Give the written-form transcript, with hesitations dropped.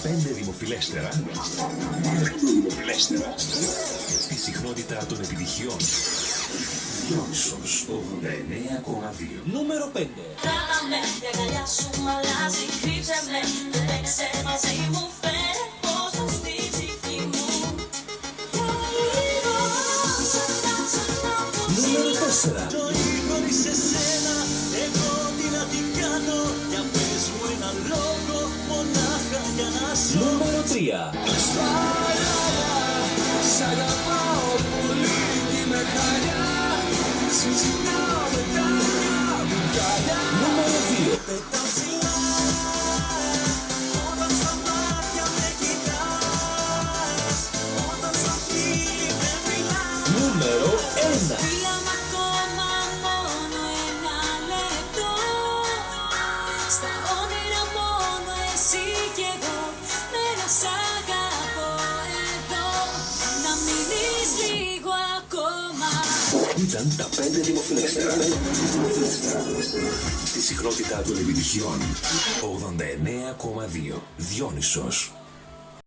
5 δημοφιλέστερα στη συχνότητα των επιτυχιών. Διόνυσος 89,2. Νούμερο 5. Κράταμε για αγκαλιά σου μαλάζει, κρύψε με, παίξε μαζί μου, φέρε πως θα στη ψυχή μου. Νούμερο 4. Ζωή χωρίς εσένα, εγώ τι να την κάνω, για πες μου ένα λόγο, μονάχα για να ζω. Νούμερο 3. Σ' αγαπάω πολύ και με χαρά συζητάω με τα μπουκάλια. Νούμερο 2. Πετάω ψηλά, όταν στα μάτια με κοιτάς, όταν στα χείλη με μιλάς. Νούμερο 1. Φύγαμε ακόμα μόνο ένα λεπτό, στα όνειρα μόνο εσύ κι εγώ, μένα σ' αγαπώ εδώ, να μείνεις λίγο ακόμα. Ήταν τα 5 δημοφιλέστερα στη συχνότητα των επιτυχιών. 89,2. Διόνυσος.